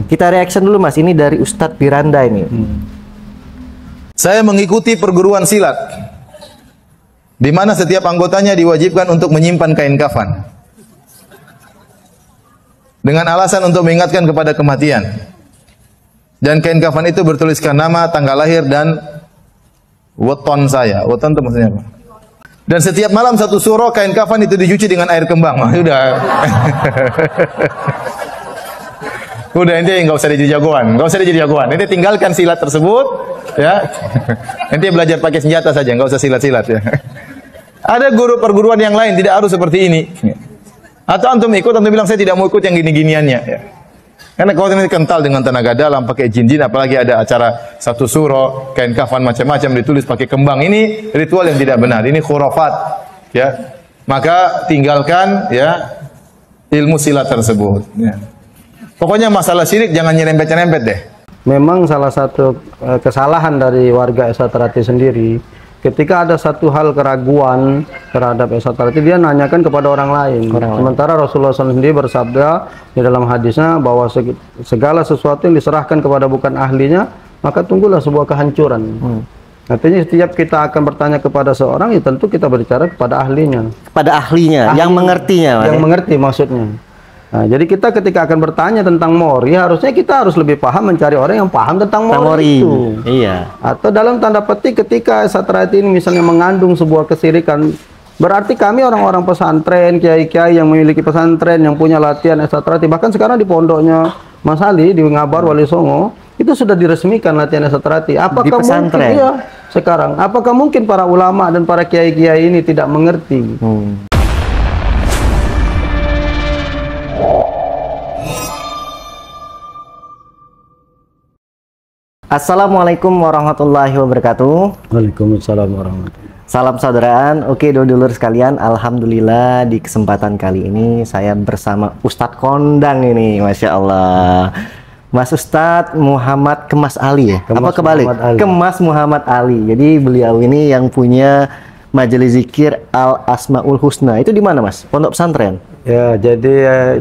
Kita reaction dulu Mas, ini dari Ustadz Piranda ini. Saya mengikuti perguruan silat, di mana setiap anggotanya diwajibkan untuk menyimpan kain kafan, dengan alasan untuk mengingatkan kepada kematian. Dan kain kafan itu bertuliskan nama, tanggal lahir, dan weton saya. Weton itu maksudnya apa? Dan setiap malam satu suro kain kafan itu dicuci dengan air kembang. Udah. Udah, ente nggak usah jadi jagoan, nggak usah jadi jagoan. Ente tinggalkan silat tersebut, ya. Ente belajar pakai senjata saja, nggak usah silat-silat ya. Ada guru perguruan yang lain tidak harus seperti ini. Atau antum ikut, antum bilang saya tidak mau ikut yang gini-giniannya. Ya. Karena kalau ini kental dengan tenaga dalam, pakai jin-jin, apalagi ada acara satu suro, kain kafan macam-macam ditulis pakai kembang. Ini ritual yang tidak benar. Ini khurafat. Ya, maka tinggalkan ya ilmu silat tersebut. Ya. Pokoknya masalah syirik jangan nyerempet-nyerempet deh. Memang salah satu kesalahan dari warga Esaterati sendiri, ketika ada satu hal keraguan terhadap Esaterati, dia nanyakan kepada orang lain. Sementara Rasulullah SAW sendiri bersabda di dalam hadisnya bahwa segala sesuatu yang diserahkan kepada bukan ahlinya, maka tunggulah sebuah kehancuran. Artinya setiap kita akan bertanya kepada seorang, ya tentu kita berbicara kepada ahlinya. Kepada ahlinya, yang mengertinya. Yang mengerti maksudnya. Nah, jadi kita ketika akan bertanya tentang Mori, harusnya kita harus lebih paham mencari orang yang paham tentang Mori itu. Iya. Atau dalam tanda petik ketika Esaterati ini misalnya mengandung sebuah kesirikan, berarti kami orang-orang pesantren, kiai-kiai yang memiliki pesantren, yang punya latihan Esaterati, bahkan sekarang di pondoknya Mas Ali di Ngabar Wali Songo, itu sudah diresmikan latihan Esaterati. Apakah di pesantren? Mungkin, iya, sekarang, apakah mungkin para ulama dan para kiai-kiai ini tidak mengerti? Assalamualaikum warahmatullahi wabarakatuh. Waalaikumsalam warahmatullahi wabarakatuh. Salam saudaraan. Oke dulur sekalian, alhamdulillah di kesempatan kali ini saya bersama Ustadz Kondang ini, Masya Allah. Mas Ustadz Muhammad Kemas Ali ya? Apa kebalik? Kemas Muhammad Ali. Jadi beliau ini yang punya Majelis Zikir Al Asmaul Husna. Itu di mana Mas? Pondok pesantren? Ya, jadi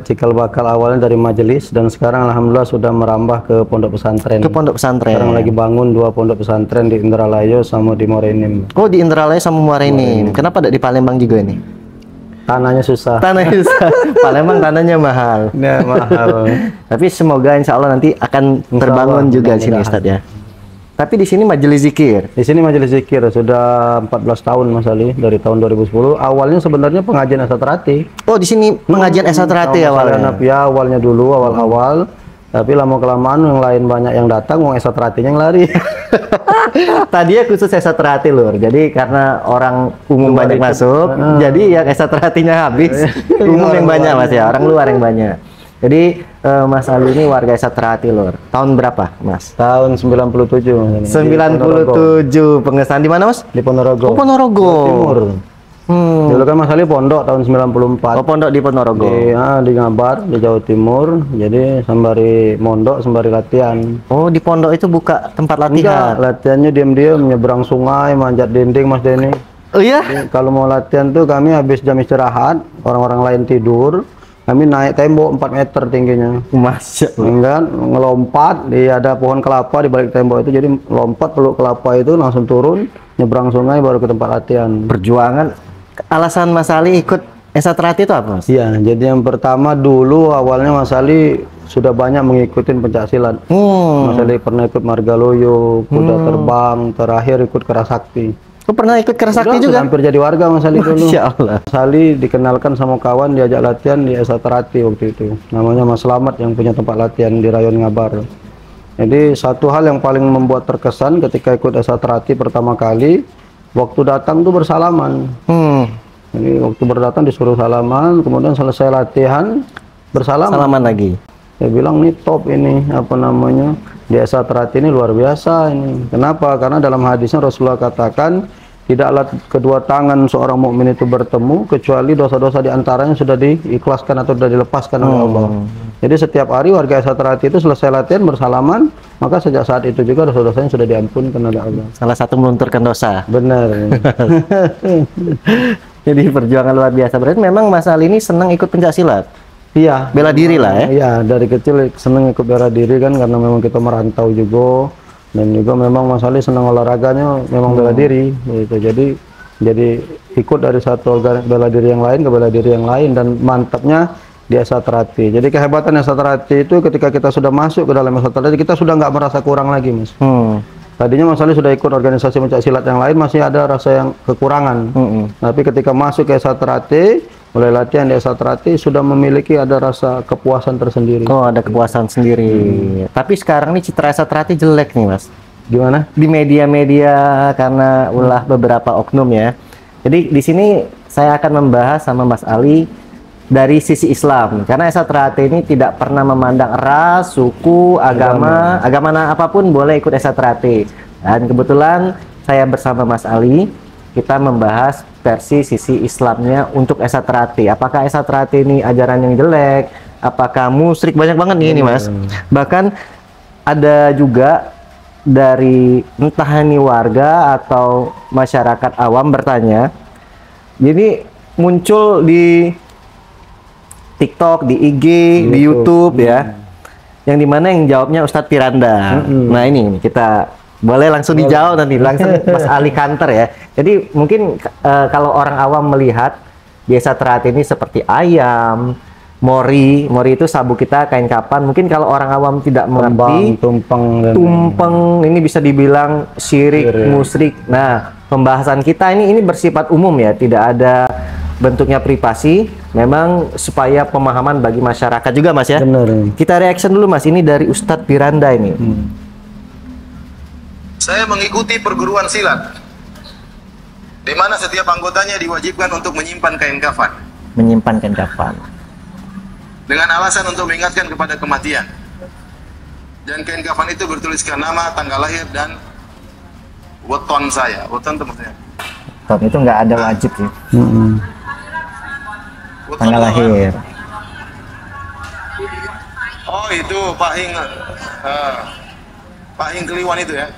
cikal bakal awalnya dari majelis dan sekarang alhamdulillah sudah merambah ke pondok pesantren. Ke pondok pesantren. Sekarang lagi bangun 2 pondok pesantren di Indralaya sama di Morenim. Oh, di Indralaya sama Morenim. Kenapa tidak di Palembang juga ini? Tanahnya susah. Tanahnya susah. Palembang tanahnya mahal. Ya, mahal. Tapi semoga insya Allah nanti akan terbangun juga sini Ustadz ya. Tapi di sini majelis zikir. Di sini majelis zikir sudah 14 tahun Mas Ali, dari tahun 2010. Awalnya sebenarnya pengajian Esaterati. Oh, di sini pengajian Esaterati awalnya. Ya, awalnya dulu awal-awal. Tapi lama-kelamaan yang lain banyak yang datang, mau Esateratinya yang lari. Tadi khusus Esaterati Lur. Jadi karena orang umum banyak masuk, jadi yang Esateratinya habis. Umum yang banyak Mas ya, orang luar yang banyak. Jadi Mas Ali ini warga Esaterati Lur. Tahun berapa Mas? Tahun 97. 97. Pengesahan di mana Mas? Di Ponorogo. Oh, Ponorogo. Jawa Timur. Dulu kan Mas Ali pondok tahun 94. Oh, pondok di Ponorogo. Di Ngabar, di Jawa Timur. Jadi sembari mondok, sembari latihan. Oh, di pondok itu buka tempat latihan? Enggak, latihannya diam-diam, menyeberang sungai, manjat dinding Mas Denny. Oh iya? Jadi, kalau mau latihan tuh kami habis jam istirahat, orang-orang lain tidur, kami naik tembok 4 meter tingginya. Masya Allah. Enggak, ngelompat, ada pohon kelapa di balik tembok itu, jadi lompat peluk kelapa itu langsung turun, nyebrang sungai baru ke tempat latihan. Perjuangan. Alasan Mas Ali ikut Esaterati itu apa Mas? Iya, jadi yang pertama dulu awalnya Mas Ali sudah banyak mengikuti pencaksilat. Mas Ali pernah ikut Margaloyo, kuda terbang, terakhir ikut Kerasakti. Oh, pernah ikut Kerasakti juga? Hampir jadi warga Mas Ali dulu. Masya Allah. Mas Ali dikenalkan sama kawan, diajak latihan di Esaterati waktu itu. Namanya Mas Slamet yang punya tempat latihan di Rayon Ngabar. Jadi satu hal yang paling membuat terkesan ketika ikut Esaterati pertama kali, waktu datang tuh bersalaman. Jadi waktu berdatang disuruh salaman, kemudian selesai latihan bersalaman. Salaman lagi. Saya bilang nih top ini, apa namanya, di Esaterati ini luar biasa ini. Kenapa? Karena dalam hadisnya Rasulullah katakan tidaklah kedua tangan seorang mukmin itu bertemu kecuali dosa-dosa diantaranya sudah diikhlaskan atau sudah dilepaskan oleh Allah. Jadi setiap hari warga Esaterati itu selesai latihan bersalaman, maka sejak saat itu juga dosa-dosanya sudah diampunkan oleh Allah. Salah satu melunturkan dosa. Benar. Jadi perjuangan luar biasa. Berarti memang Mas Ali ini senang ikut pencaksilat. Iya, bela diri lah ya. Iya, dari kecil seneng ikut bela diri kan, karena memang kita merantau juga, dan juga memang Mas Ali senang olahraganya memang bela diri gitu. Jadi ikut dari satu bela diri yang lain ke bela diri yang lain, dan mantapnya di Esatrati. Jadi kehebatan Esatrati itu ketika kita sudah masuk ke dalam Esatrati, kita sudah nggak merasa kurang lagi, Mas. Tadinya Mas Ali sudah ikut organisasi pencak silat yang lain, masih ada rasa yang kekurangan. Tapi ketika masuk ke Esatrati, mulai latihan di Esatrati, sudah memiliki ada rasa kepuasan tersendiri. Oh, ada kepuasan sendiri. Tapi sekarang nih citra Esatrati jelek nih, Mas. Gimana? Di media-media karena ulah beberapa oknum ya. Jadi di sini saya akan membahas sama Mas Ali dari sisi Islam, karena Esatrati ini tidak pernah memandang ras, suku, agama apapun boleh ikut Esatrati. Dan kebetulan saya bersama Mas Ali, kita membahas versi sisi Islamnya untuk Esatrati. Apakah Esatrati ini ajaran yang jelek? Apakah musyrik? Banyak banget nih ini, Mas. Bahkan ada juga dari entah ini warga atau masyarakat awam bertanya. Jadi muncul di TikTok, di IG, di YouTube ya, yang dimana yang jawabnya Ustadz Piranda. Nah ini kita boleh langsung dijawab nanti, langsung Mas Ali Kanter ya. Jadi mungkin kalau orang awam melihat biasa Esatrati ini seperti ayam, mori itu sabu kita, kain kapan. Mungkin kalau orang awam tidak mengerti, tumpeng ini bisa dibilang syirik, musyrik. Nah pembahasan kita ini bersifat umum ya, tidak ada bentuknya privasi, memang supaya pemahaman bagi masyarakat juga, Mas ya. Benar. Kita reaction dulu, Mas, ini dari Ustadz Piranda ini. Saya mengikuti perguruan silat, di mana setiap anggotanya diwajibkan untuk menyimpan kain kafan. Menyimpan kain kafan. Dengan alasan untuk mengingatkan kepada kematian. Dan kain kafan itu bertuliskan nama, tanggal lahir, dan weton saya. Weton itu maksudnya? Weton itu nggak ada wajib sih. Tanggal lahir. Oh itu Pak Hing Kliwon itu ya.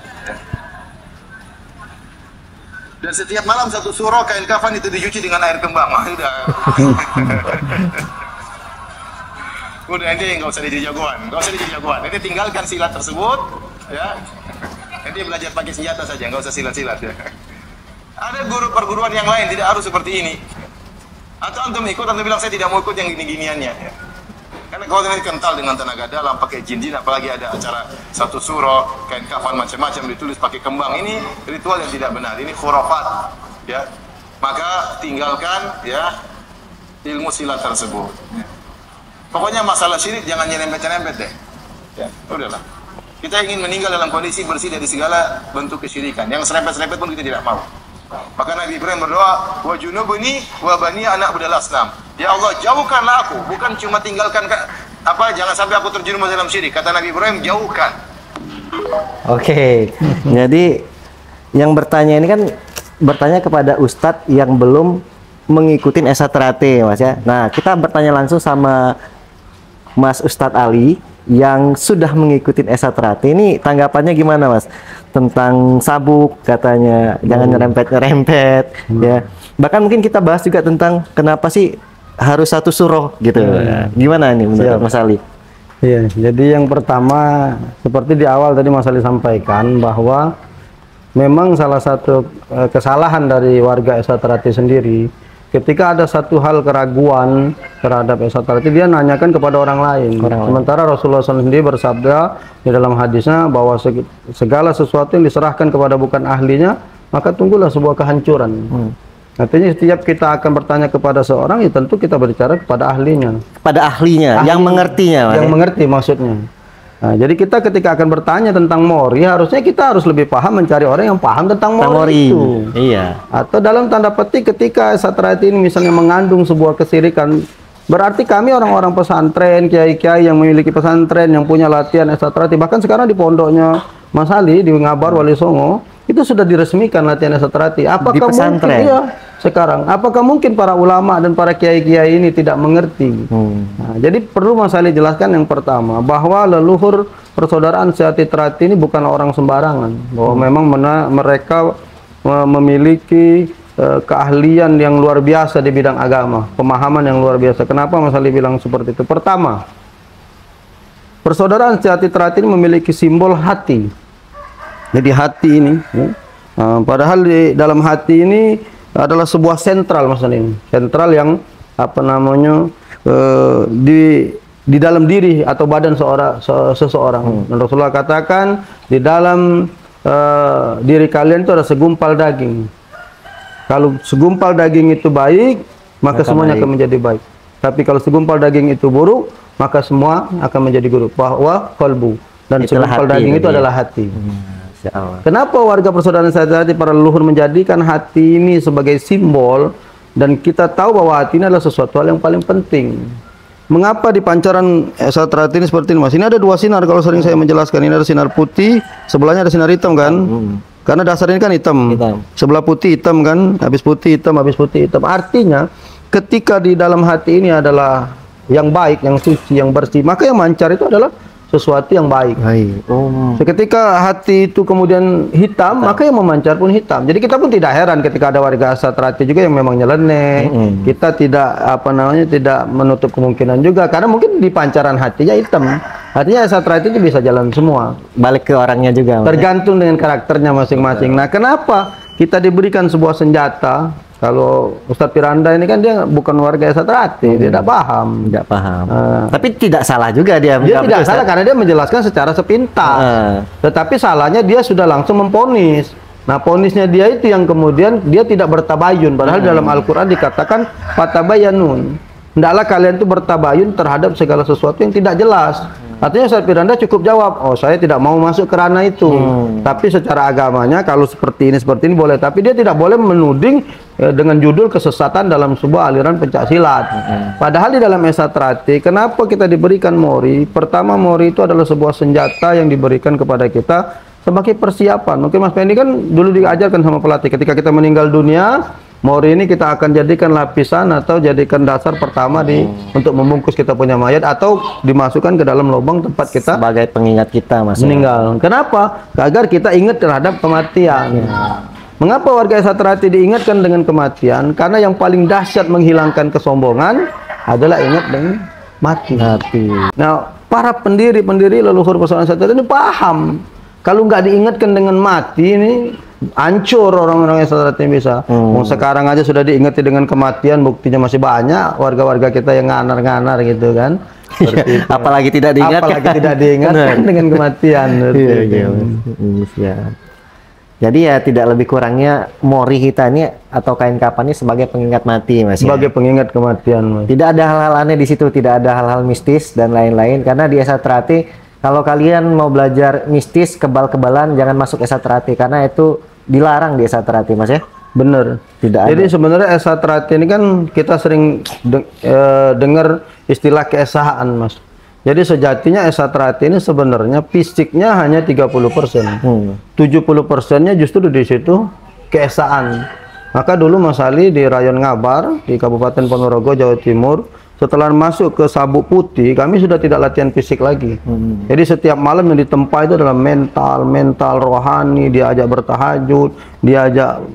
Dan setiap malam satu surah kain kafan itu dicuci dengan air kembang. Udah nanti nggak usah jadi jagoan, Nanti tinggalkan silat tersebut, ya. Nanti belajar pakai senjata saja, nggak usah silat-silat ya. Ada guru perguruan yang lain tidak harus seperti ini. Atau antum ikut, antum bilang saya tidak mau ikut yang gini-giniannya. Ya. Karena kalau ini kental dengan tenaga dalam, pakai jin-jin, apalagi ada acara satu surah, kain kafan macam-macam ditulis pakai kembang, ini ritual yang tidak benar, ini khurafat, ya. Maka tinggalkan ya ilmu silat tersebut. Pokoknya masalah syirik jangan nyerempet-nyerempet deh. Ya, udahlah. Kita ingin meninggal dalam kondisi bersih dari segala bentuk kesyirikan. Yang serempet-serempet pun kita tidak mau. Maka Nabi Ibrahim berdoa, wa junubuni wa bani anak budal asnam. Ya Allah, jauhkanlah aku, bukan cuma tinggalkan jangan sampai aku terjerumus dalam syirik. Kata Nabi Ibrahim, jauhkan. Oke. Jadi yang bertanya ini kan bertanya kepada Ustadz yang belum mengikuti Esatrati, Mas ya. Nah, kita bertanya langsung sama Mas Ustadz Ali yang sudah mengikuti Esatrati. Ini tanggapannya gimana, Mas? Tentang sabuk, katanya jangan nyerempet-nyerempet ya. Bahkan mungkin kita bahas juga tentang kenapa sih harus satu surah gitu. Gimana nih menurut Mas Ali? Iya, jadi yang pertama seperti di awal tadi Mas Ali sampaikan bahwa memang salah satu kesalahan dari warga Esatrati sendiri, ketika ada satu hal keraguan terhadap Esatrati, dia nanyakan kepada orang lain. Sementara Rasulullah SAW sendiri bersabda di dalam hadisnya bahwa segala sesuatu yang diserahkan kepada bukan ahlinya, maka tunggulah sebuah kehancuran. Artinya setiap kita akan bertanya kepada seorang, ya tentu kita berbicara kepada ahlinya. Kepada ahlinya, yang mengertinya. Yang mengerti maksudnya. Nah, jadi kita ketika akan bertanya tentang mori, harusnya kita harus lebih paham mencari orang yang paham tentang mori itu. Iya. Atau dalam tanda petik ketika Esatrati ini misalnya mengandung sebuah kesirikan, berarti kami orang-orang pesantren, kiai-kiai yang memiliki pesantren, yang punya latihan Esatrati, bahkan sekarang di pondoknya Mas Ali di Ngabar Wali Songo, itu sudah diresmikan latihan Esatrati. Apakah di pesantren? Mungkin, iya, sekarang, apakah mungkin para ulama dan para kiai-kiai ini tidak mengerti? Nah, jadi perlu Mas Ali jelaskan yang pertama, bahwa leluhur persaudaraan Esatrati ini bukan orang sembarangan, bahwa memang mereka memiliki keahlian yang luar biasa di bidang agama, pemahaman yang luar biasa. Kenapa Mas Ali bilang seperti itu? Pertama, persaudaraan sejati Terati ini memiliki simbol hati. Jadi hati ini, padahal di dalam hati ini adalah sebuah sentral Mas Ali. Sentral yang apa namanya di dalam diri atau badan seseorang. Dan Rasulullah katakan di dalam diri kalian itu ada segumpal daging. Kalau segumpal daging itu baik, maka semuanya akan menjadi baik. Tapi kalau segumpal daging itu buruk, maka semua akan menjadi buruk. Bahwa qalbu, dan segumpal daging itu adalah hati. Kenapa warga persaudaraan sejati para leluhur menjadikan hati ini sebagai simbol, dan kita tahu bahwa hati ini adalah sesuatu hal yang paling penting. Mengapa di pancaran Esa Terati ini seperti ini Mas? Ini ada dua sinar kalau sering saya menjelaskan. Ini ada sinar putih, sebelahnya ada sinar hitam kan? Karena dasar ini kan hitam. Sebelah putih hitam kan, habis putih hitam, habis putih hitam. Artinya ketika di dalam hati ini adalah yang baik, yang suci, yang bersih, maka yang mancar itu adalah sesuatu yang baik. Ketika hati itu kemudian hitam, maka yang memancar pun hitam. Jadi kita pun tidak heran ketika ada warga Esa Terati juga yang memang nyeleneh. Kita tidak tidak menutup kemungkinan juga, karena mungkin di pancaran hatinya hitam. Artinya Esa Terati itu bisa jalan semua. Balik ke orangnya juga. Tergantung dengan karakternya masing-masing. Nah, kenapa kita diberikan sebuah senjata? Kalau Ustadz Piranda ini kan dia bukan warga Esa Terati, dia tidak paham. Tidak paham. Tapi tidak salah juga dia. Dia tidak salah karena dia menjelaskan secara sepintas. Tetapi salahnya dia sudah langsung memponis. Nah, ponisnya dia itu yang kemudian dia tidak bertabayun. Padahal dalam Al-Quran dikatakan fatabayanun. Hendaklah kalian itu bertabayun terhadap segala sesuatu yang tidak jelas. Artinya Ustadz Piranda cukup jawab, oh saya tidak mau masuk ke ranah itu. Tapi secara agamanya kalau seperti ini boleh. Tapi dia tidak boleh menuding dengan judul kesesatan dalam sebuah aliran pencak silat. Padahal di dalam Esa Terati, kenapa kita diberikan mori? Pertama, mori itu adalah sebuah senjata yang diberikan kepada kita sebagai persiapan. Mungkin Mas Pendi kan dulu diajarkan sama pelatih, ketika kita meninggal dunia, mori ini kita akan jadikan lapisan atau jadikan dasar pertama untuk membungkus kita punya mayat, atau dimasukkan ke dalam lubang tempat kita sebagai pengingat kita meninggal. Kenapa? Agar kita ingat terhadap kematian. Mengapa warga Esa Terati diingatkan dengan kematian? Karena yang paling dahsyat menghilangkan kesombongan adalah ingat dengan mati. Nah, para pendiri leluhur persaudaraan Esa Terati ini paham. Kalau nggak diingatkan dengan mati ini hancur orang-orang Esa Terati bisa. Sekarang aja sudah diingati dengan kematian, buktinya masih banyak warga-warga kita yang nganar-nganar gitu kan. Apalagi tidak diingatkan dengan kematian. Jadi ya tidak lebih kurangnya mori kita ini atau kain kapan ini sebagai pengingat mati, Mas. Sebagai pengingat kematian, Mas. Tidak ada hal-hal aneh di situ, tidak ada hal-hal mistis dan lain-lain. Karena di Esa Terati, kalau kalian mau belajar mistis, kebal-kebalan, jangan masuk Esa Terati karena itu dilarang di Esa Terati, Mas ya. Bener. Jadi sebenarnya Esa Terati ini kan kita sering dengar istilah keesaan, Mas. Jadi sejatinya Esa Terati ini sebenarnya fisiknya hanya 30%. 70%-nya justru di situ keesaan. Maka dulu Mas Ali di Rayon Ngabar di Kabupaten Ponorogo, Jawa Timur, setelah masuk ke Sabuk Putih, kami sudah tidak latihan fisik lagi. Jadi setiap malam yang ditempa itu adalah mental, rohani, diajak bertahajud, diajak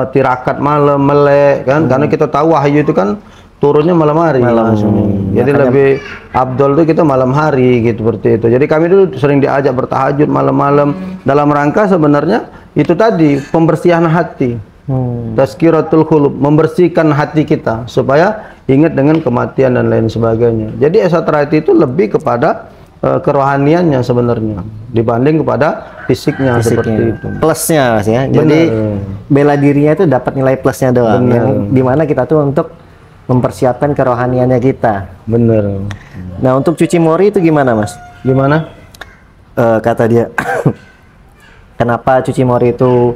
tirakat malam, melek kan, karena kita tahu wahyu itu kan turunnya malam hari. Jadi lebih abdol itu kita malam hari gitu, seperti itu. Jadi kami dulu sering diajak bertahajud malam-malam dalam rangka sebenarnya itu tadi pembersihan hati. Tazkiratul qulub, membersihkan hati kita supaya ingat dengan kematian dan lain sebagainya. Jadi Esa Terati itu lebih kepada kerohaniannya sebenarnya dibanding kepada fisiknya. Seperti itu. Plusnya, Mas ya. Jadi bela dirinya itu dapat nilai plusnya doang. Yang dimana kita tuh untuk mempersiapkan kerohaniannya kita. Bener. Nah, untuk cuci mori itu gimana, Mas? Gimana? Kata dia, kenapa cuci mori itu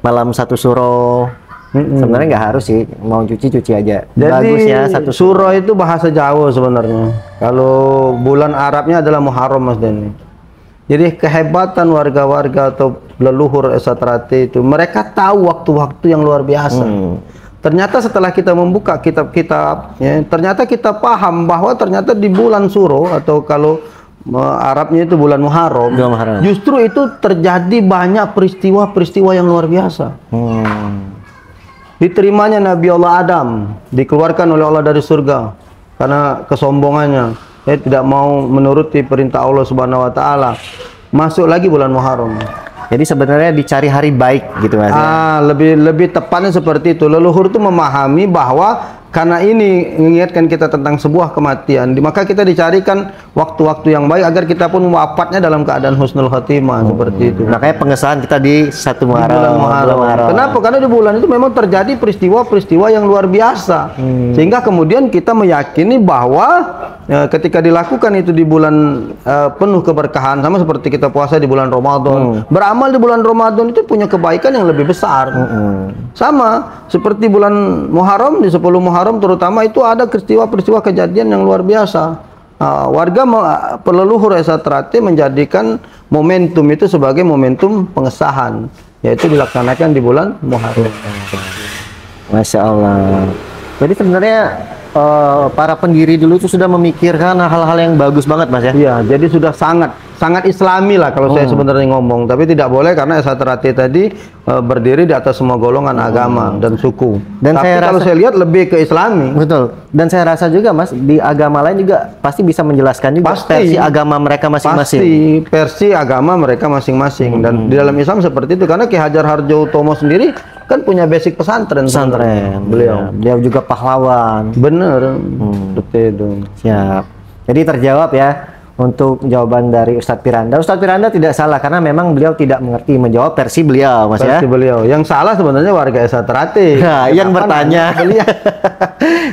malam satu suro? Sebenarnya nggak harus sih, mau cuci aja. Jadi bagus ya, satu suro itu bahasa Jawa sebenarnya. Kalau bulan Arabnya adalah Muharram, Mas Denny. Jadi kehebatan warga-warga atau leluhur Esa Terati itu, mereka tahu waktu-waktu yang luar biasa. Ternyata setelah kita membuka kitab-kitab, ya, ternyata kita paham bahwa ternyata di bulan Suro atau kalau Arabnya itu bulan Muharram, justru itu terjadi banyak peristiwa-peristiwa yang luar biasa. diterimanya Nabi Allah Adam, dikeluarkan oleh Allah dari surga karena kesombongannya. Dia tidak mau menuruti perintah Allah Subhanahu wa taala. Masuk lagi bulan Muharram. Jadi sebenarnya dicari hari baik gitu Mas. Lebih tepatnya seperti itu. Leluhur itu memahami bahwa karena ini mengingatkan kita tentang sebuah kematian, maka kita dicarikan waktu-waktu yang baik agar kita pun wafatnya dalam keadaan husnul khatimah seperti itu. Makanya pengesahan kita di 1 Muharram. Kenapa? Karena di bulan itu memang terjadi peristiwa-peristiwa yang luar biasa. Sehingga kemudian kita meyakini bahwa ketika dilakukan itu di bulan penuh keberkahan, sama seperti kita puasa di bulan Ramadan, beramal di bulan Ramadan itu punya kebaikan yang lebih besar. Sama seperti bulan Muharram, di 10 Muharram terutama itu ada peristiwa-peristiwa kejadian yang luar biasa. Warga leluhur Esa Trate menjadikan momentum itu sebagai momentum pengesahan, yaitu dilaksanakan di bulan Muharram. Masya Allah. Jadi sebenarnya para pendiri dulu itu sudah memikirkan hal-hal yang bagus banget Mas ya? Iya, jadi sudah sangat islami lah kalau saya sebenarnya ngomong, tapi tidak boleh karena Esa Trate tadi berdiri di atas semua golongan agama dan suku. Dan tapi kalau saya lihat lebih ke islami. Betul. Dan saya rasa juga Mas, di agama lain juga pasti bisa menjelaskan juga versi agama mereka masing-masing. Pasti versi agama mereka masing-masing. Dan di dalam Islam seperti itu, karena Ki Hajar Harjotomo sendiri kan punya basic pesantren. Beliau juga pahlawan. Bener. Seperti itu. Siap. Jadi terjawab ya untuk jawaban dari Ustadz Piranda. Ustadz Piranda tidak salah karena memang beliau tidak mengerti menjawab versi beliau, Mas ya. Versi beliau. Yang salah sebenarnya warga Esa Trate. Nah, yang bertanya.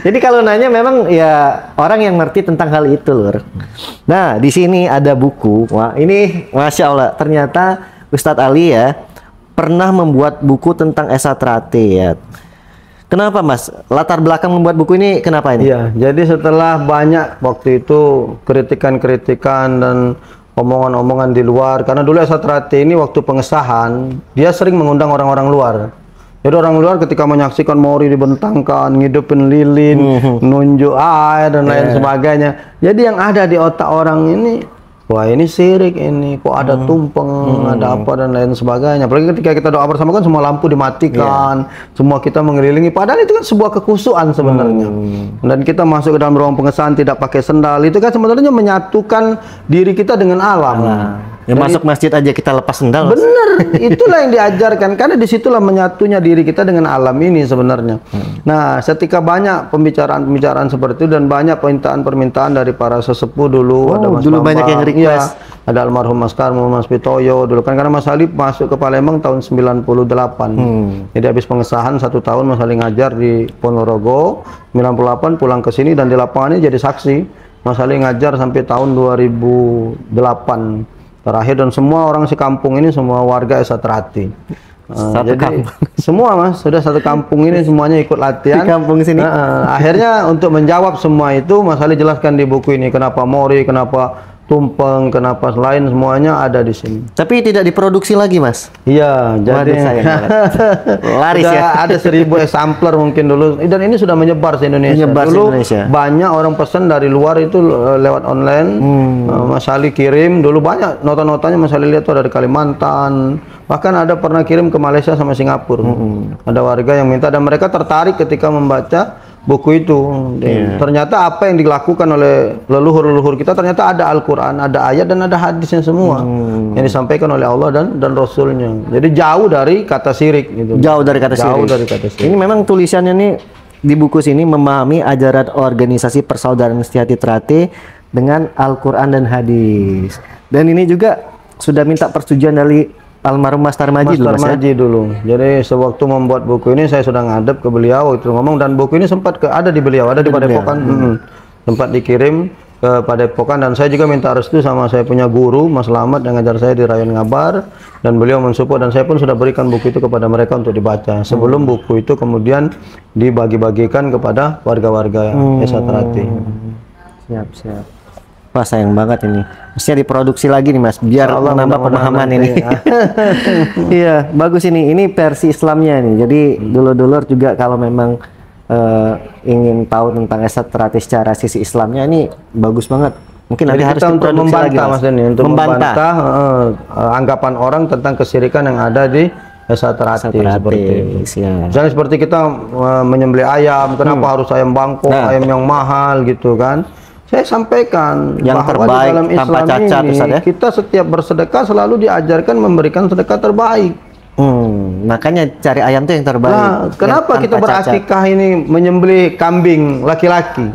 Jadi kalau nanya memang ya orang yang ngerti tentang hal itu, Lur. Nah, di sini ada buku. Wah, ini Masya Allah. Ternyata Ustadz Ali ya pernah membuat buku tentang Esa Trate ya. Kenapa Mas? Latar belakang membuat buku ini kenapa ini? Iya, jadi setelah banyak waktu itu kritikan-kritikan dan omongan-omongan di luar, karena dulu Esa Trate ini waktu pengesahan, dia sering mengundang orang-orang luar. Jadi orang luar ketika menyaksikan Mori dibentangkan, ngidupin lilin, nunjuk air dan lain sebagainya. Jadi yang ada di otak orang ini, wah ini syirik ini, kok ada tumpeng, ada apa dan lain sebagainya. Apalagi ketika kita doa bersama kan semua lampu dimatikan, semua kita mengelilingi. Padahal itu kan sebuah kekhusyuan sebenarnya. Dan kita masuk ke dalam ruang pengesahan tidak pakai sendal, itu kan sebenarnya menyatukan diri kita dengan alam. Ya, masuk masjid aja kita lepas sendal. Bener, itulah yang diajarkan. Karena disitulah menyatunya diri kita dengan alam ini sebenarnya. Nah, ketika banyak pembicaraan-pembicaraan seperti itu dan banyak permintaan-permintaan dari para sesepuh dulu, ada Mas dulu banyak yang request. Ya, ada almarhum Mas Karmo, Mas Pitoyo dulu kan, karena Mas Ali masuk ke Palembang tahun 98. Jadi habis pengesahan 1 tahun Mas Ali ngajar di Ponorogo, 98 pulang ke sini dan di lapangan ini jadi saksi. Mas Ali ngajar sampai tahun 2008 terakhir, dan semua orang sekampung ini semua warga Esa Trate. Jadi semua Mas, sudah satu kampung ini semuanya ikut latihan di kampung sini. Akhirnya untuk menjawab semua itu Mas Ali jelaskan di buku ini kenapa Mori, kenapa tumpeng, kenapa lain, semuanya ada di sini. Tapi tidak diproduksi lagi Mas? Iya, jadi laris ya. Ada 1000 sampler mungkin dulu, dan ini sudah menyebar se Indonesia. Dulu banyak orang pesan dari luar itu lewat online. Mas Ali kirim, dulu banyak nota-notanya Mas Ali lihat tuh dari Kalimantan, bahkan ada pernah kirim ke Malaysia sama Singapura. Ada warga yang minta dan mereka tertarik ketika membaca buku itu. Ternyata apa yang dilakukan oleh leluhur-leluhur kita, ternyata ada Al-Quran, ada ayat dan ada hadisnya semua yang disampaikan oleh Allah dan Rasulnya. Jadi jauh dari kata syirik gitu. Jauh dari kata syirik. Ini memang tulisannya nih di buku sini, memahami ajaran organisasi Persaudaraan Setiati Trate dengan Al-Quran dan hadis. Dan ini juga sudah minta persetujuan dari almarhum Mas Tarmaji dulu. Jadi sewaktu membuat buku ini saya sudah ngadep ke beliau waktu ngomong, dan buku ini sempat ada di beliau, ada di Padepokan. Sempat dikirim ke Padepokan, dan saya juga minta restu sama saya punya guru Mas Slamet yang ngajar saya di Rayon Ngabar, dan beliau mensupport, dan saya pun sudah berikan buku itu kepada mereka untuk dibaca sebelum buku itu kemudian dibagi-bagikan kepada warga-warga Esa Trate. Siap. Wah, sayang banget ini. Mestinya diproduksi lagi nih Mas, biar menambah pemahaman ini. Iya, bagus ini. Ini versi Islamnya nih. Jadi dulur-dulur juga kalau memang ingin tahu tentang Esa Trate secara sisi Islamnya, ini bagus banget. Mungkin nanti harus untuk membantah lagi, Mas Denny, untuk membantah anggapan orang tentang kesyirikan yang ada di Esa Terati seperti itu. Ya. Misalnya seperti kita menyembelih ayam, kenapa harus ayam Bangkok, ayam yang mahal gitu kan? Saya sampaikan yang bahwa terbaik di dalam tanpa Islam cacat, ini Ustaz, ya? kita setiap bersedekah selalu diajarkan memberikan sedekah terbaik. Makanya cari ayam tuh yang terbaik. Nah, kenapa yang kita tanpa berakikah ini menyembelih kambing laki-laki?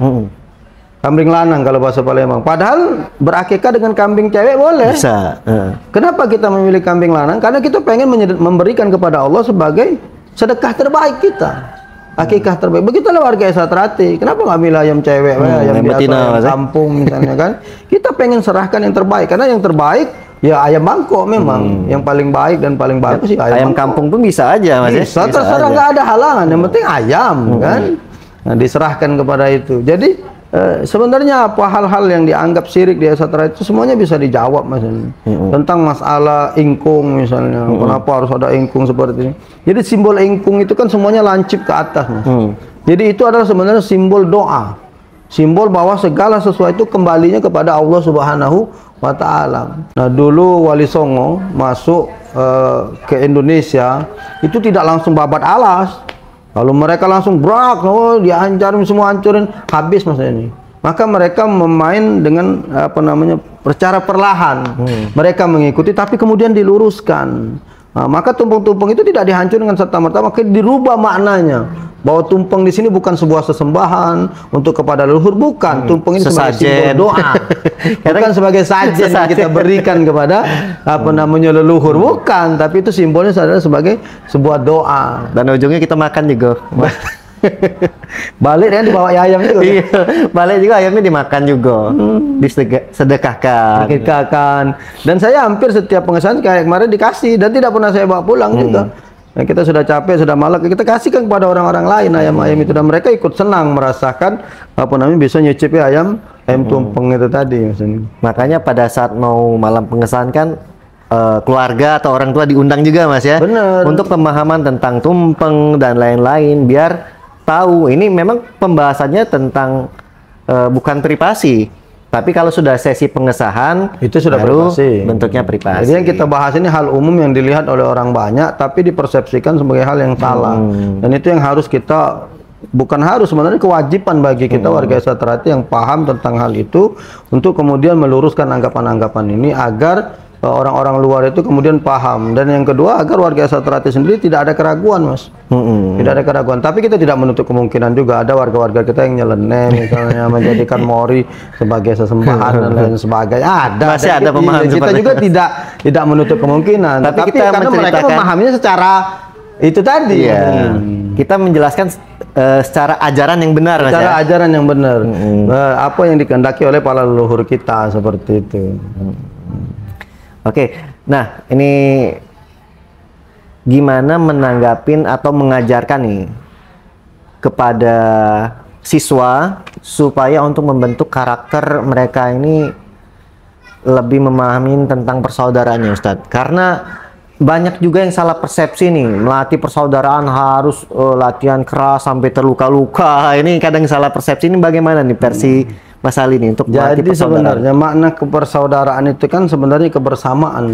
Kambing lanang kalau bahasa Palembang. Padahal berakikah dengan kambing cewek boleh. Bisa. Kenapa kita memilih kambing lanang? Karena kita pengen memberikan kepada Allah sebagai sedekah terbaik kita. Akikah terbaik. Begitulah warga Esa Terati. Kenapa nggak milih ayam cewek, ayam biasa, ayam kampung misalnya kan? Kita pengen serahkan yang terbaik. Karena yang terbaik ya ayam Bangkok memang yang paling baik dan paling bagus sih ayam kampung pun bisa aja, Mas. Bisa, terserah, nggak ada halangan. Yang penting ayam kan. Nah, diserahkan kepada itu. Jadi sebenarnya apa hal-hal yang dianggap syirik di Esa Terati itu semuanya bisa dijawab, Mas. Tentang masalah ingkung misalnya, kenapa harus ada ingkung seperti ini. Jadi simbol ingkung itu kan semuanya lancip ke atas, Mas. Jadi itu adalah sebenarnya simbol doa, simbol bahwa segala sesuatu kembalinya kepada Allah Subhanahu wa Ta'ala. Nah, dulu Wali Songo masuk ke Indonesia itu tidak langsung babat alas. Kalau mereka langsung brak, dihancarin semua, hancurin, habis masa ini. Maka mereka memain dengan secara perlahan. Mereka mengikuti, tapi kemudian diluruskan. Nah, maka tumpeng-tumpeng itu tidak dihancurkan dengan serta-merta, maka dirubah maknanya. Bahwa tumpeng di sini bukan sebuah sesembahan untuk kepada leluhur, bukan. Tumpeng ini sebagai simbol doa. Bukan sebagai sajen yang kita berikan kepada leluhur, bukan. Tapi itu simbolnya adalah sebagai sebuah doa. Dan ujungnya kita makan juga. Balik kan dibawa ayam juga. Iya, balik juga ayamnya dimakan juga. Disedekahkan. Dan saya hampir setiap pengesahan kayak kemarin dikasih dan tidak pernah saya bawa pulang juga. Nah, kita sudah capek, sudah malas, kita kasihkan kepada orang-orang lain ayam-ayam itu, dan mereka ikut senang merasakan bisa nyicipi ayam tumpeng itu tadi. Makanya pada saat mau malam pengesahan kan keluarga atau orang tua diundang juga, Mas, ya. Bener. Untuk pemahaman tentang tumpeng dan lain-lain, biar tahu ini memang pembahasannya tentang bukan privasi. Tapi kalau sudah sesi pengesahan, itu sudah baru privasi. Bentuknya privasi. Jadi yang kita bahas ini hal umum yang dilihat oleh orang banyak, tapi dipersepsikan sebagai hal yang salah. Dan itu yang harus kita, bukan harus, sebenarnya kewajiban bagi kita warga Esa Terati yang paham tentang hal itu, untuk kemudian meluruskan anggapan-anggapan ini agar orang-orang luar itu kemudian paham. Dan yang kedua, agar warga Esa Terati sendiri tidak ada keraguan, Mas. Tidak ada keraguan. Tapi kita tidak menutup kemungkinan juga ada warga-warga kita yang nyeleneh misalnya, menjadikan mori sebagai sesembahan dan lain sebagainya. Masih ada pemahaman kita juga tidak menutup kemungkinan. Tapi kita karena mereka memahaminya secara itu tadi. Iya. Kita menjelaskan secara ajaran yang benar, secara ajaran yang benar. Apa yang dikehendaki oleh para leluhur kita, seperti itu. Oke, nah ini gimana menanggapin atau mengajarkan nih kepada siswa supaya untuk membentuk karakter mereka ini lebih memahami tentang persaudaraannya, Ustadz? Karena banyak juga yang salah persepsi nih, melatih persaudaraan harus latihan keras sampai terluka-luka. Ini kadang salah persepsi. Ini bagaimana nih versi Mas Ali ini untuk melatih persaudaraan? Sebenarnya makna kepersaudaraan itu kan sebenarnya kebersamaan.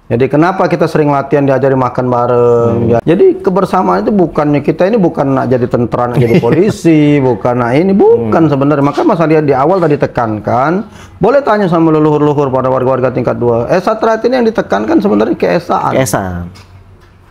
Jadi kenapa kita sering latihan diajari makan bareng? Ya. Jadi kebersamaan itu bukannya kita ini bukan nak jadi tentara, nak jadi polisi, bukan nak ini, bukan sebenarnya. Maka Mas Ali di awal tadi tekankan, boleh tanya sama leluhur-leluhur pada warga-warga tingkat 2. Esa Terati ini yang ditekankan sebenarnya keesaan.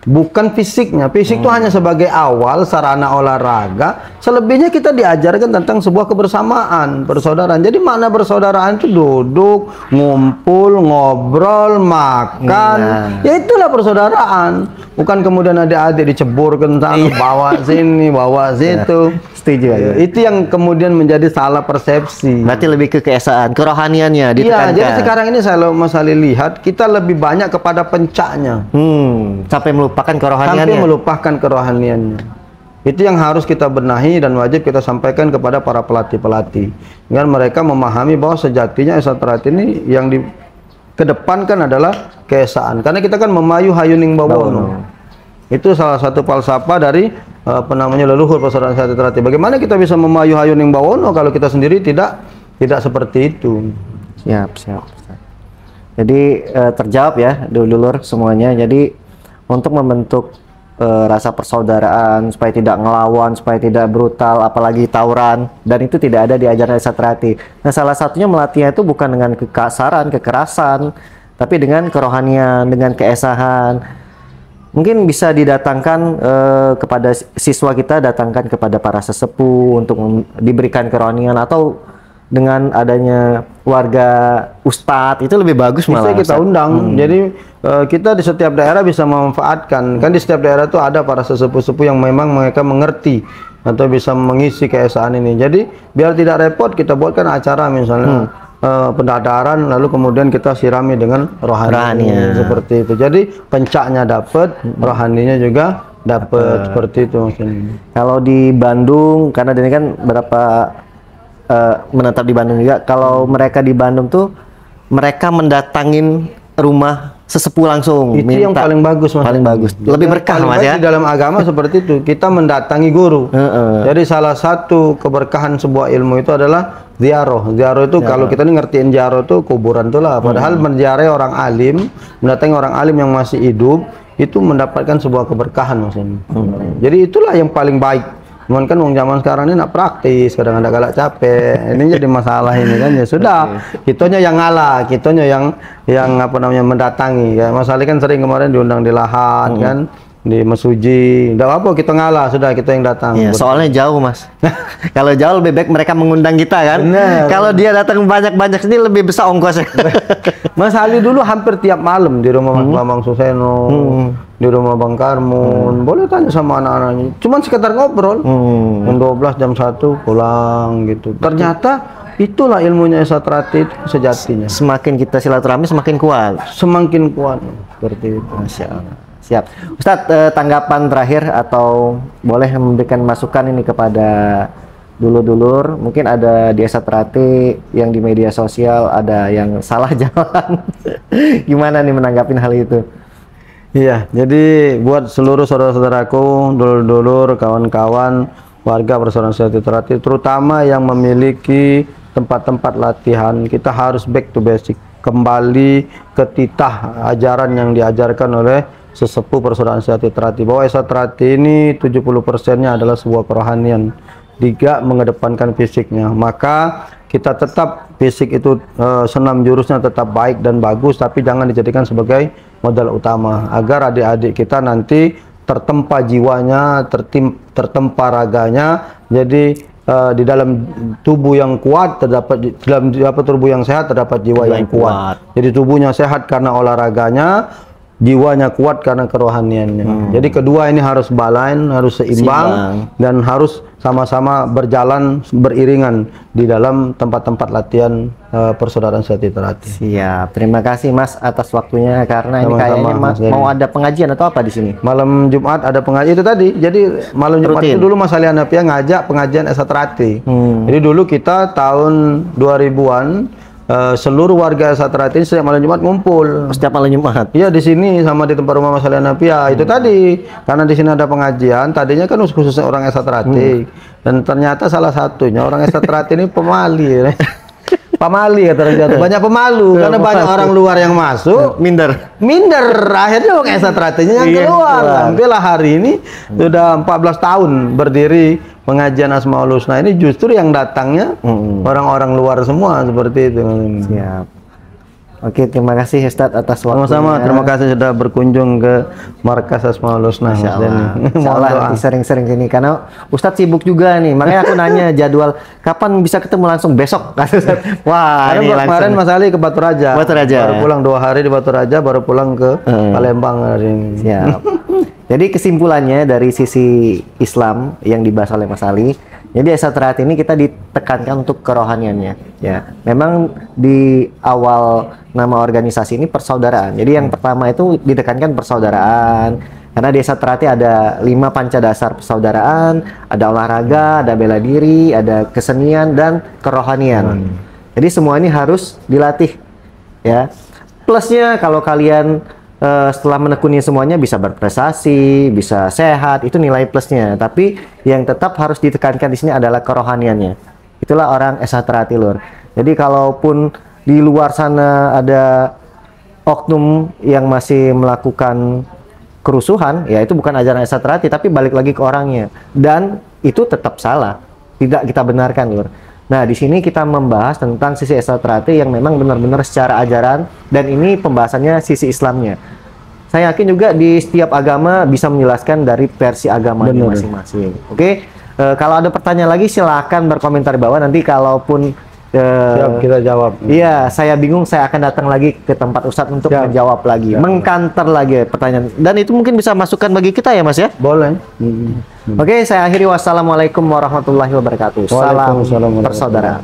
Bukan fisiknya. Fisik itu hanya sebagai awal sarana olahraga. Selebihnya kita diajarkan tentang sebuah kebersamaan, persaudaraan. Jadi makna persaudaraan itu duduk, ngumpul, ngobrol, makan. Ya itulah persaudaraan. Bukan kemudian adik-adik diceburkan sana, bawa sini, bawa situ. Setuju ya. Itu yang kemudian menjadi salah persepsi. Berarti lebih ke keesaan, kerohaniannya ditekankan. Iya, jadi sekarang ini saya Mas Ali lihat kita lebih banyak kepada pencaknya. Sampai melupakan kerohaniannya. Sampai melupakan kerohaniannya. Itu yang harus kita benahi dan wajib kita sampaikan kepada para pelatih-pelatih. Dengan mereka memahami bahwa sejatinya Esa Terati ini yang dikedepankan adalah keesaan. Karena kita kan memayu hayuning bawono. Itu salah satu falsafah dari leluhur persaudaraan Esa Terati. Bagaimana kita bisa memayu hayuning bawono kalau kita sendiri tidak seperti itu. Siap. Jadi terjawab ya dulur semuanya. Jadi untuk membentuk rasa persaudaraan, supaya tidak ngelawan, supaya tidak brutal, apalagi tawuran, dan itu tidak ada di ajaran Desa Trati. Nah, salah satunya melatihnya itu bukan dengan kekasaran, kekerasan, tapi dengan kerohanian, dengan keesahan. Mungkin bisa didatangkan kepada siswa kita, datangkan kepada para sesepuh untuk diberikan kerohanian, atau dengan adanya warga ustadz itu lebih bagus malah. Bisa kita undang. Jadi kita di setiap daerah bisa memanfaatkan. Kan di setiap daerah itu ada para sesepuh-sepuh yang memang mereka mengerti atau bisa mengisi keesaan ini. Jadi biar tidak repot, kita buatkan acara misalnya pendadaran, lalu kemudian kita sirami dengan rohani seperti itu. Jadi pencaknya dapat, rohaninya juga dapat, seperti itu maksudnya. Kalau di Bandung, karena ini kan berapa menetap di Bandung juga, kalau mereka di Bandung tuh mereka mendatangin rumah sesepuh langsung. Itu yang paling bagus, Mas. Paling bagus. Lebih berkah, Mas, ya. Di dalam agama seperti itu, kita mendatangi guru. Jadi salah satu keberkahan sebuah ilmu itu adalah ziarah. Ziarah itu kalau kita ini ngertiin ziarah itu kuburan tuh lah. Padahal menziarahi orang alim, mendatangi orang alim yang masih hidup, itu mendapatkan sebuah keberkahan, Mas. Jadi itulah yang paling baik. Cuman kan wong zaman sekarang ini nak praktis, kadang-kadang galak capek. Ini jadi masalah ini kan, ya sudah. Kitanya yang ngalah, kitanya yang apa namanya mendatangi. Ya Mas Ali kan sering kemarin diundang di lahan kan, di Mesuji. Enggak apa kita ngalah, sudah kita yang datang. Iya, soalnya jauh, Mas. Kalau jauh lebih baik mereka mengundang kita kan. Kalau dia datang banyak-banyak sini lebih besar ongkosnya. Mas Ali dulu hampir tiap malam di rumah Mas Bambang Suseno, di rumah Bang Karmun. Boleh tanya sama anak-anaknya. Cuman sekedar ngobrol. Jam 12, jam 1 pulang gitu. Ternyata itulah ilmunya Desa Trati sejatinya. Semakin kita silaturahmi semakin kuat. Semakin kuat seperti itu. Masya Allah. Siap. Ustadz, tanggapan terakhir atau boleh memberikan masukan ini kepada dulur-dulur, mungkin ada di Desa Trati yang di media sosial ada yang salah jalan. Gimana nih menanggapin hal itu? Iya, jadi buat seluruh saudara-saudaraku, dulur-dulur, kawan-kawan, warga Persaudaraan Desa Trati, terutama yang memiliki tempat-tempat latihan, kita harus back to basic, kembali ke titah ajaran yang diajarkan oleh sesepuh Persaudaraan Desa Trati, bahwa Desa Trati ini 70%-nya adalah sebuah kerohanian, tidak mengedepankan fisiknya. Maka kita tetap fisik itu senam jurusnya tetap baik dan bagus, tapi jangan dijadikan sebagai modal utama, agar adik-adik kita nanti tertempa jiwanya, tertempa raganya. Jadi di dalam tubuh yang kuat terdapat, dalam tubuh yang sehat terdapat jiwa yang kuat. Jadi tubuhnya sehat karena olahraganya, jiwanya kuat karena kerohaniannya. Jadi kedua ini harus balance, harus seimbang, dan harus sama-sama berjalan beriringan di dalam tempat-tempat latihan Persaudaraan Desa Trati. Siap. Terima kasih Mas atas waktunya, karena ini kayaknya Mas mau ada pengajian atau apa di sini? Malam Jumat ada pengajian itu tadi. Jadi malam Jumat itu dulu Mas Ali Hanafia ngajak pengajian Desa Trati. Jadi dulu kita tahun 2000-an seluruh warga Desa Trati setiap malam Jumat ngumpul. Setiap malam Jumat? Iya, di sini sama di tempat rumah Mas Ali Hanafia. Itu tadi, karena di sini ada pengajian. Tadinya kan khususnya orang Desa Trati, dan ternyata salah satunya orang Desa Trati ini pemali. Pemali ya ternyata. Banyak pemalu karena banyak orang luar yang masuk. Minder. Akhirnya orang Desa Tratinya yang keluar. Sampailah hari ini sudah 14 tahun berdiri pengajian Asmaul Husna ini, justru yang datangnya orang-orang luar semua seperti itu. Siap. Oke, terima kasih Ustadz atas waktunya. Sama-sama, terima kasih sudah berkunjung ke markas Asmaul Husna. Insyaallah sering-sering sini, karena Ustadz sibuk juga nih. Makanya aku nanya jadwal kapan bisa ketemu, langsung besok. Wah, ini kemarin Mas Ali ke Batu Raja. Baru pulang 2 hari di Batu Raja, baru pulang ke Palembang hari ini. Siap. Jadi kesimpulannya dari sisi Islam yang dibahas oleh Mas Ali, jadi Desa Trati ini kita ditekankan untuk kerohaniannya. Ya, memang di awal nama organisasi ini persaudaraan. Jadi yang pertama itu ditekankan persaudaraan. Karena Desa Trati ada 5 panca dasar persaudaraan, ada olahraga, ada bela diri, ada kesenian dan kerohanian. Jadi semua ini harus dilatih. Ya. Plusnya kalau kalian setelah menekuni semuanya bisa berprestasi, bisa sehat, itu nilai plusnya. Tapi yang tetap harus ditekankan di sini adalah kerohaniannya. Itulah orang Desa Trati, Lur. Jadi kalaupun di luar sana ada oknum yang masih melakukan kerusuhan, ya itu bukan ajaran Esa Trati, tapi balik lagi ke orangnya. Dan itu tetap salah, tidak kita benarkan, Lur. Nah, di sini kita membahas tentang sisi Esa Trati yang memang benar-benar secara ajaran, dan ini pembahasannya sisi Islamnya. Saya yakin juga di setiap agama bisa menjelaskan dari versi agamanya masing-masing. Oke, kalau ada pertanyaan lagi silahkan berkomentar di bawah. Nanti kalaupun siap kita jawab. Iya, saya bingung, saya akan datang lagi ke tempat Ustadz untuk menjawab lagi, mengkanter lagi pertanyaan. Dan itu mungkin bisa masukan bagi kita ya, Mas ya? Boleh. Oke, saya akhiri. Wassalamualaikum warahmatullahi wabarakatuh. Salam persaudaraan.